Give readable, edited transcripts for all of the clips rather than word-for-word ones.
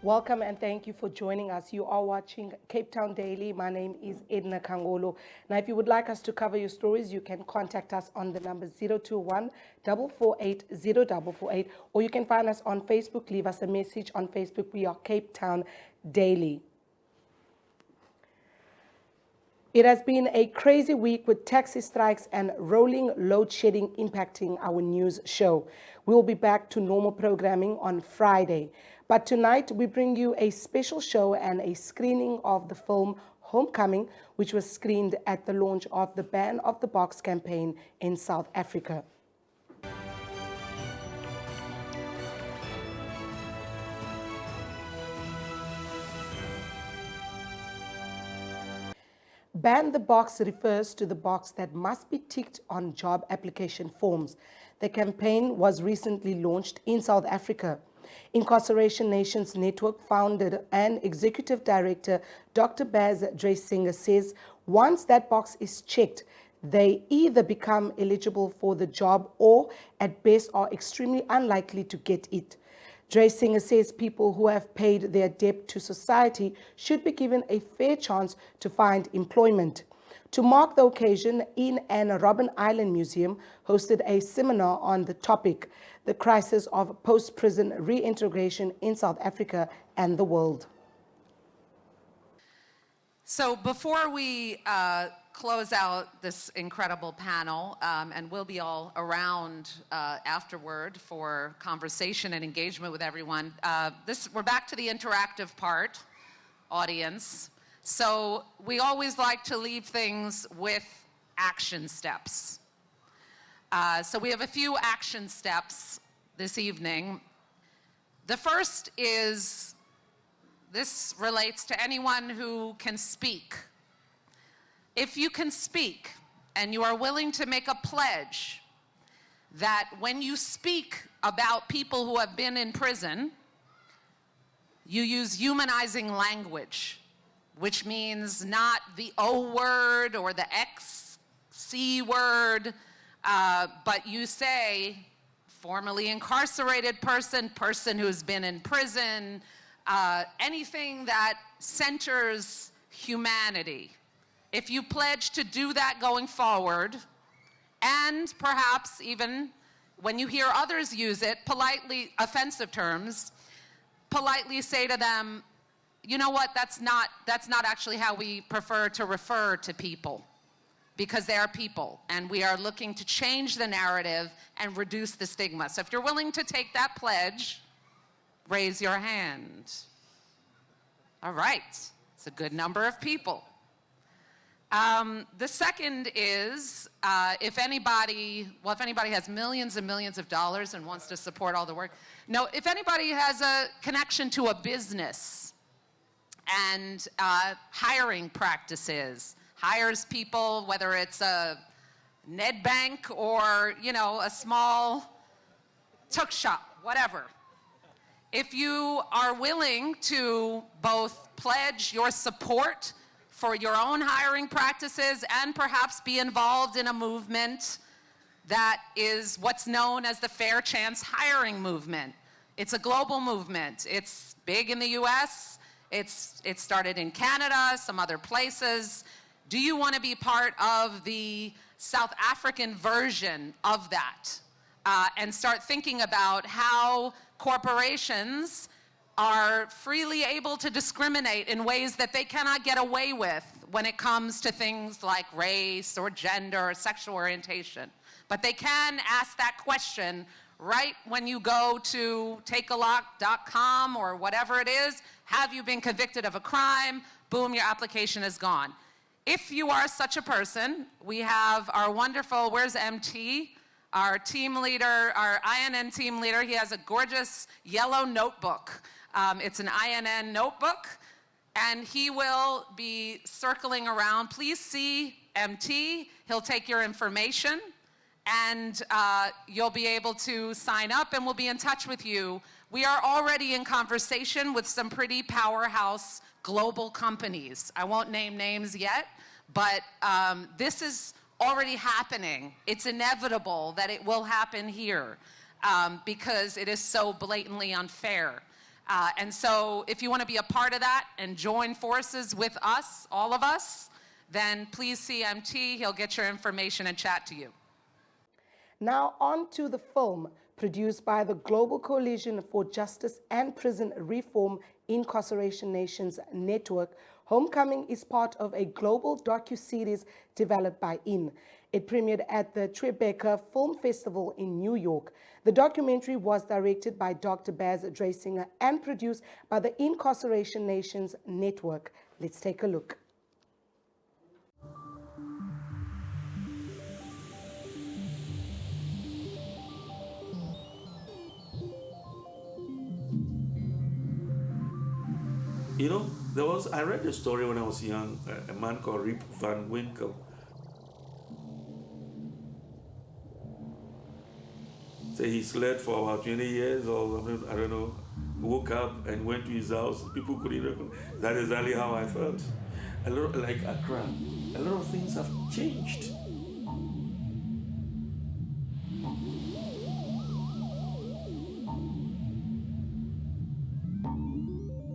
Welcome and thank you for joining us. You are watching Cape Town Daily. My name is Edna Kangolo. Now, if you would like us to cover your stories, you can contact us on the number 021 448 0448, or you can find us on Facebook. Leave us a message on Facebook. We are Cape Town Daily. It has been a crazy week with taxi strikes and rolling load shedding impacting our news show. We will be back to normal programming on Friday. But tonight we bring you a special show and a screening of the film Homecoming, which was screened at the launch of the Ban of the Box campaign in South Africa. Ban the Box refers to the box that must be ticked on job application forms. The campaign was recently launched in South Africa. Incarceration Nations Network founder and executive director Dr. Baz Dreysinger says once that box is checked, they either become eligible for the job or at best are extremely unlikely to get it. Dreysinger says people who have paid their debt to society should be given a fair chance to find employment. To mark the occasion, Ian and Robben Island Museum hosted a seminar on the topic, the crisis of post-prison reintegration in South Africa and the world. So before we close out this incredible panel, and we'll be all around afterward for conversation and engagement with everyone, we're back to the interactive part, audience. So we always like to leave things with action steps. So we have a few action steps this evening. The first is, this relates to anyone who can speak. If you can speak and you are willing to make a pledge that when you speak about people who have been in prison, you use humanizing language, which means not the O word or the XC word, but you say formerly incarcerated person, person who's been in prison, anything that centers humanity. If you pledge to do that going forward, and perhaps even when you hear others use it, politely, offensive terms, politely say to them, you know what, that's not actually how we prefer to refer to people, because they are people, and we are looking to change the narrative and reduce the stigma. So if you're willing to take that pledge, raise your hand. All right, it's a good number of people. The second is, if anybody has millions and millions of dollars and wants to support all the work, no, if anybody has a connection to a business and hiring practices, hires people, whether it's a Ned Bank or, you know, a small tuck shop, whatever. If you are willing to both pledge your support for your own hiring practices and perhaps be involved in a movement that is what's known as the Fair Chance Hiring Movement. It's a global movement. It's big in the US. It started in Canada, some other places. Do you want to be part of the South African version of that? And start thinking about how corporations are freely able to discriminate in ways that they cannot get away with when it comes to things like race or gender or sexual orientation. But they can ask that question right when you go to takealock.com or whatever it is. Have you been convicted of a crime? Boom, your application is gone. If you are such a person, we have our wonderful, where's MT? Our team leader, our INN team leader. He has a gorgeous yellow notebook. It's an INN notebook, and he will be circling around. Please see MT. He'll take your information, and you'll be able to sign up, and we'll be in touch with you. We are already in conversation with some pretty powerhouse global companies. I won't name names yet, but this is already happening. It's inevitable that it will happen here because it is so blatantly unfair. And so if you want to be a part of that and join forces with us, all of us, then please see MT. He'll get your information and chat to you. Now on to the film produced by the Global Coalition for Justice and Prison Reform Incarceration Nations Network. Homecoming is part of a global docuseries developed by IN. It premiered at the Tribeca Film Festival in New York. The documentary was directed by Dr. Baz Drasinger and produced by the Incarceration Nations Network. Let's take a look. You know, I read a story when I was young, a man called Rip Van Winkle. So he slept for about 20 years, or I don't know, woke up and went to his house. People couldn't recognize. That is exactly how I felt. A lot, like Accra, a lot of things have changed.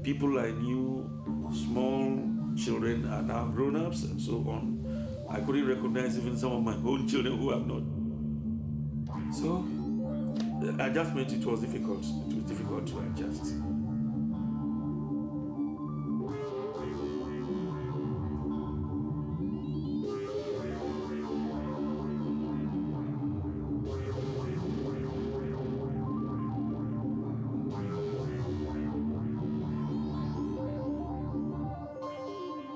People I knew, small children, are now grown-ups and so on. I couldn't recognize even some of my own children who have not. So, adjustment, it was difficult. It was difficult to adjust.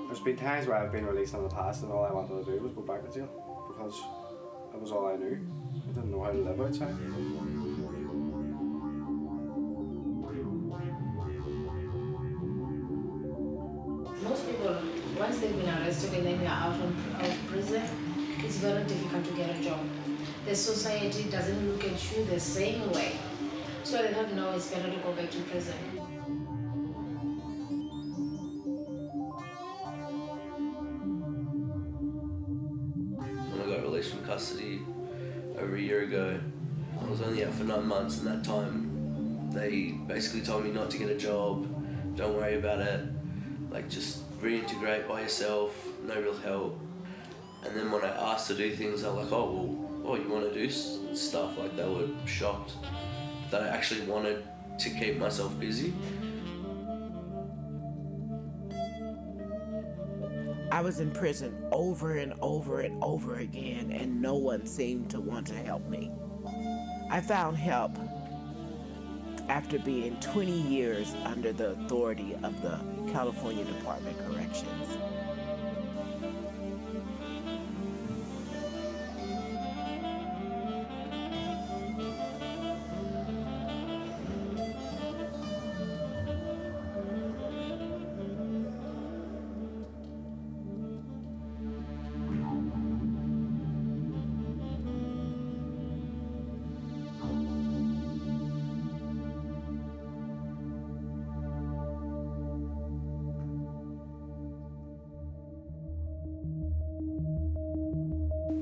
There's been times where I've been released in the past and all I wanted to do was go back to jail because it was all I knew. I didn't know how to live outside. Most people, once they've been arrested and then they're out of prison, it's very difficult to get a job. The society doesn't look at you the same way. So they thought, no, it's better to go back to prison. When I got released from custody over a year ago, I was only out for 9 months, and that time they basically told me not to get a job, don't worry about it, like just reintegrate by yourself, no real help. And then when I asked to do things, they were like, oh, you want to do stuff? Like, they were shocked that I actually wanted to keep myself busy. I was in prison over and over and over again, and no one seemed to want to help me. I found help after being 20 years under the authority of the California Department of Corrections.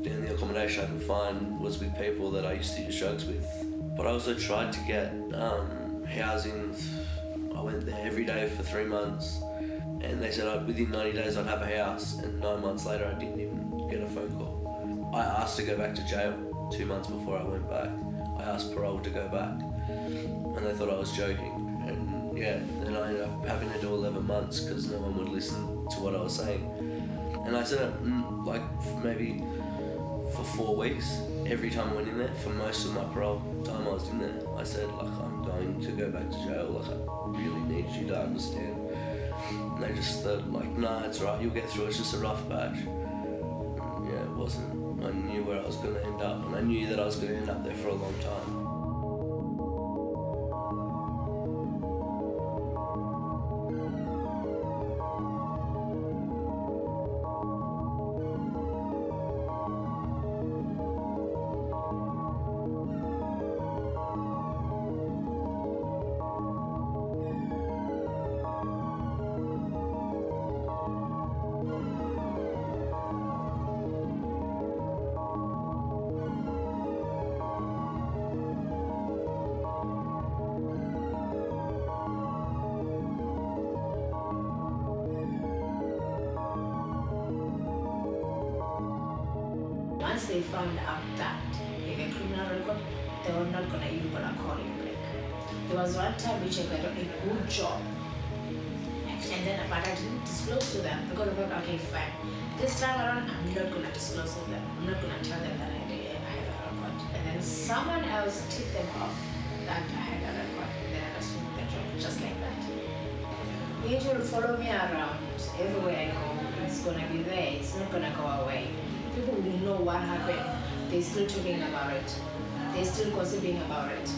The only accommodation I could find was with people that I used to use drugs with. But I also tried to get housing. I went there every day for 3 months, and they said within 90 days I'd have a house, and 9 months later I didn't even get a phone call. I asked to go back to jail 2 months before I went back. I asked parole to go back, and they thought I was joking. And yeah, then I ended up having to do 11 months because no one would listen to what I was saying. And I said like maybe for 4 weeks, every time I went in there, for most of my parole time I was in there, I said, like, I'm going to go back to jail, like, I really need you to understand. And they just thought, like, nah, it's right, you'll get through, it's just a rough patch. And yeah, it wasn't. I knew where I was going to end up, and I knew that I was going to end up there for a long time. once they found out that you have a criminal record, they were not even gonna call you back. There was one time which I got a good job, and then but I didn't disclose to them because I thought, okay, fine. This time around, I'm not gonna disclose to them. I'm not gonna tell them that I have a record. And then someone else tipped them off that I had a record, and then I was doing the job just like that. It will follow me around everywhere I go. It's gonna be there. It's not gonna go away. People will know what happened. They're still talking about it. They're still gossiping about it.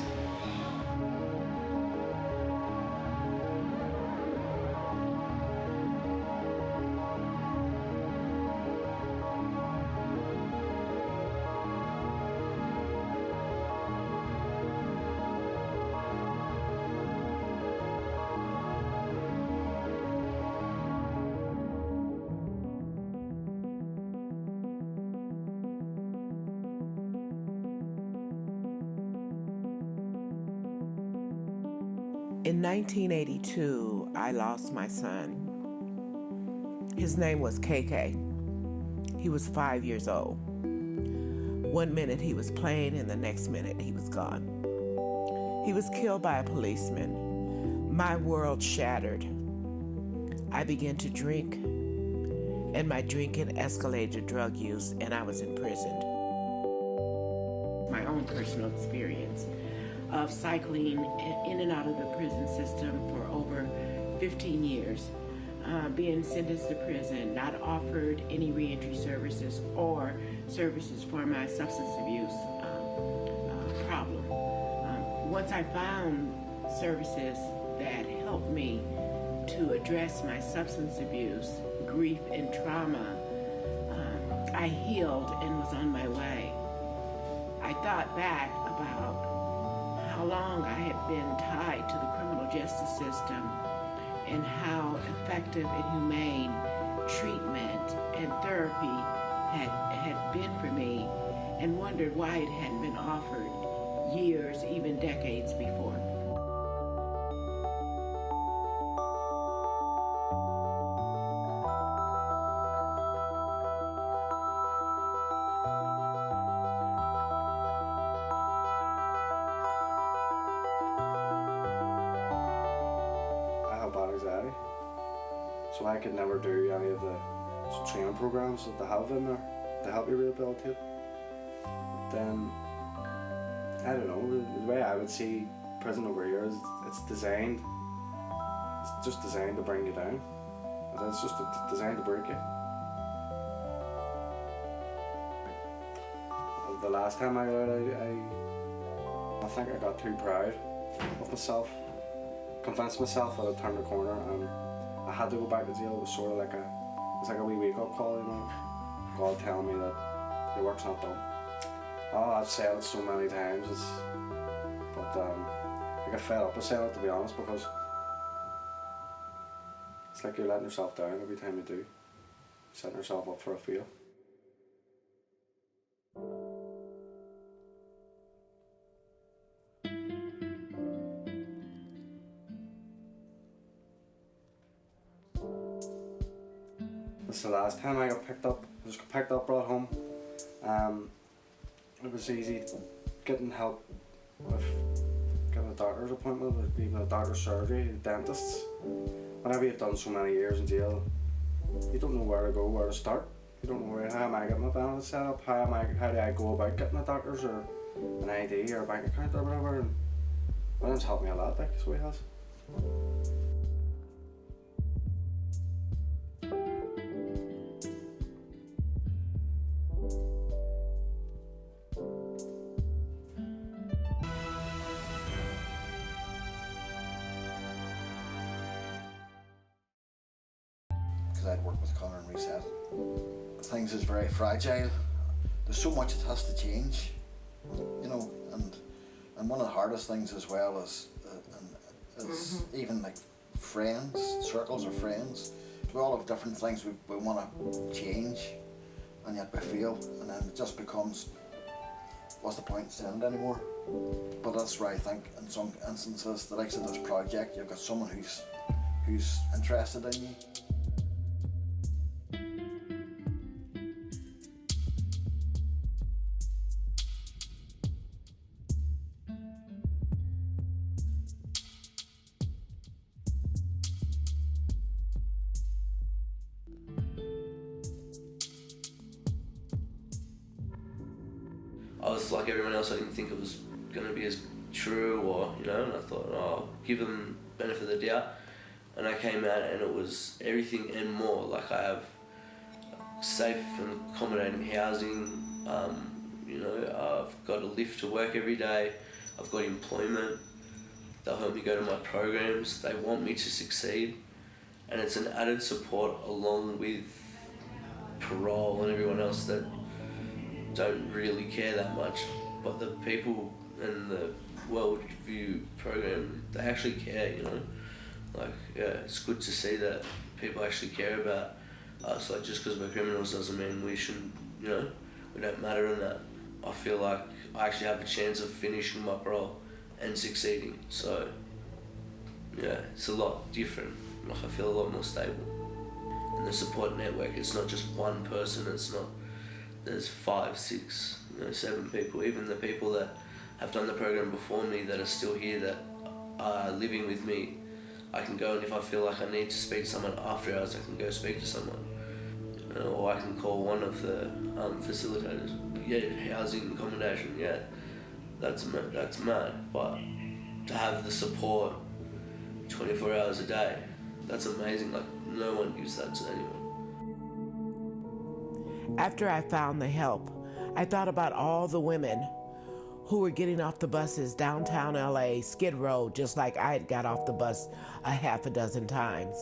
In 1982, I lost my son. His name was KK. He was 5 years old. One minute he was playing, and the next minute he was gone. He was killed by a policeman. My world shattered. I began to drink, and my drinking escalated to drug use, and I was imprisoned. My own personal experience of cycling in and out of the prison system for over 15 years, being sentenced to prison, not offered any reentry services or services for my substance abuse problem. Once I found services that helped me to address my substance abuse, grief, and trauma, I healed and was on my way. I thought back about how long I had been tied to the criminal justice system and how effective and humane treatment and therapy had been for me, and wondered why it hadn't been offered years, even decades before. Anxiety, so I could never do any of the training programs that they have in there to help you rehabilitate. Then I don't know, the way I would see prison over here is it's just designed to bring you down. It's just designed to break you. The last time I got out, I think I got too proud of myself. Convinced myself that I'd turned the corner and I had to go back to jail. It was sort of like a wee wake-up call, you know. God telling me that your work's not done. Oh, I've said it so many times, but I get fed up with saying it, to be honest, because it's like you're letting yourself down every time you do. Setting yourself up for a fail. This is the last time I got picked up. I just got picked up, brought home. It was easy getting help with getting a doctor's appointment, or even a doctor's surgery, dentists. Whenever you've done so many years in jail, you don't know where to go, where to start. You don't know how am I getting my benefits set up, how do I go about getting a doctor's or an ID or a bank account or whatever. And William's helped me a lot, like, so he has. I'd worked with Connor and Reset. Things is very fragile. There's so much that has to change, you know, and one of the hardest things as well is even like friends, circles of friends. We all have different things we want to change, and yet we fail, and then it just becomes, what's the point in saying it anymore? But that's where I think in some instances, the likes of this project, you've got someone who's interested in you. was like everyone else, I didn't think it was going to be as true, or, you know, and I thought, oh, I'll give them benefit of the doubt. And I came out and it was everything and more. Like, I have safe and accommodating housing, you know, I've got a lift to work every day, I've got employment, they'll help me go to my programs, they want me to succeed, and it's an added support along with parole and everyone else that don't really care that much, but the people in the Worldview program, they actually care, you know. Like, yeah, it's good to see that people actually care about us. Like, just because we're criminals doesn't mean we shouldn't, you know, we don't matter in that. I feel like I actually have a chance of finishing my parole and succeeding. So, yeah, it's a lot different. Like, I feel a lot more stable. And the support network, it's not just one person, it's not, there's 5, 6, you know, 7 people. Even the people that have done the program before me that are still here, that are living with me, I can go, and if I feel like I need to speak to someone after hours, I can go speak to someone. Or I can call one of the facilitators. Yeah, housing, accommodation, yeah, that's mad. But to have the support 24 hours a day, that's amazing. Like, no one gives that to anyone. After I found the help, I thought about all the women who were getting off the buses downtown LA, Skid Row, just like I had got off the bus a half a dozen times,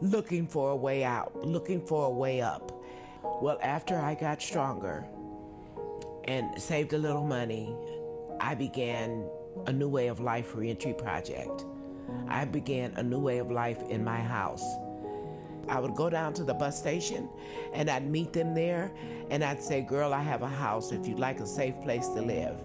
looking for a way out, looking for a way up. Well, after I got stronger and saved a little money, I began a new way of life reentry project. I began a new way of life in my house. I would go down to the bus station and I'd meet them there and I'd say, girl, I have a house if you'd like a safe place to live.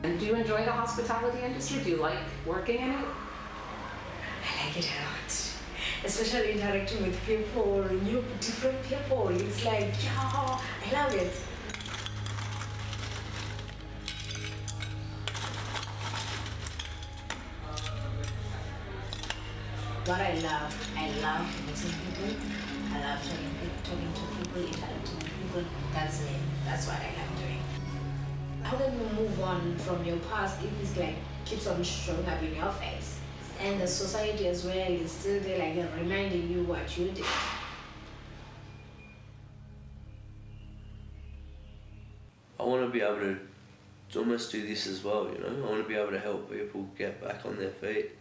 And do you enjoy the hospitality industry? Do you like working in it? I like it a lot. Especially interacting with people, new, different people. It's like, yeah, I love it. What I love meeting people. I love talking to people, interacting with people. That's it. That's what I love doing. How can you move on from your past if it's like keeps on showing up in your face? And the society as well is still there, like reminding you what you did. I want to be able to almost do this as well, you know. I want to be able to help people get back on their feet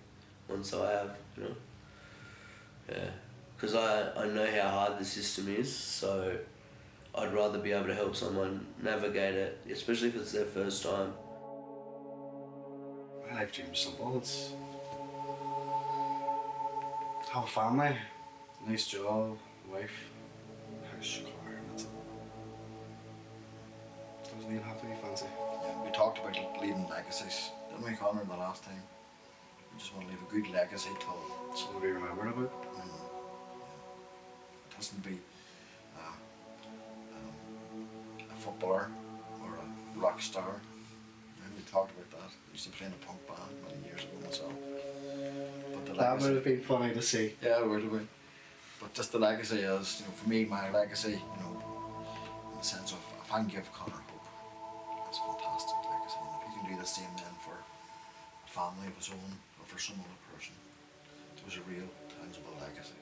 once I have, you know. Yeah, because I know how hard the system is, so I'd rather be able to help someone navigate it, especially if it's their first time. My life dream is simple. It's have a family, nice job, wife, house, car, and that's it. Doesn't even have to be fancy. Yeah, we talked about leaving legacies, didn't we, Connor, the last time? We just want to leave a good legacy to Something to be remembered about. It doesn't be a footballer or a rock star. And we talked about that. I used to play in a punk band many years ago myself. But the That legacy, would have been funny to see. yeah, it would have been. But just the legacy is, you know, for me, my legacy, you know, in the sense of if I can give Connor hope, that's a fantastic legacy. And if he can do the same then for a family of his own or for some other person, it was a real, tangible legacy.